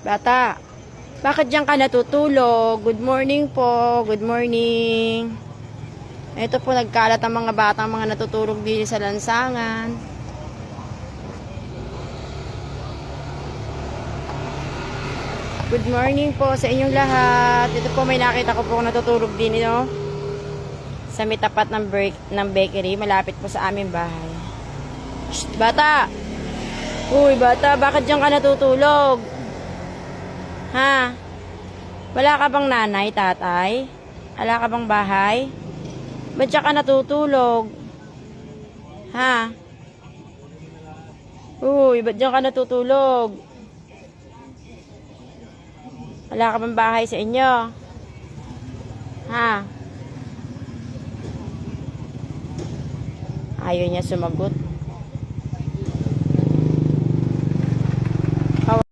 Bata, bakit diyan ka natutulog? Good morning po. Good morning. Ito po, nagkalat ang mga batang mga natutulog din sa lansangan. Good morning po sa inyong lahat. Ito po, may nakita ko po natutulog din ito. Sa may tapat ng bakery, malapit po sa aming bahay. Shh, bata! Uy, bata, bakit diyan ka natutulog? Ha? Wala ka bang nanay, tatay? Wala ka bang bahay? Ba't diyan ka natutulog? Ha? Uy, ba't diyan ka natutulog? Wala ka bang bahay sa inyo? Ha? Ayaw niya sumagot.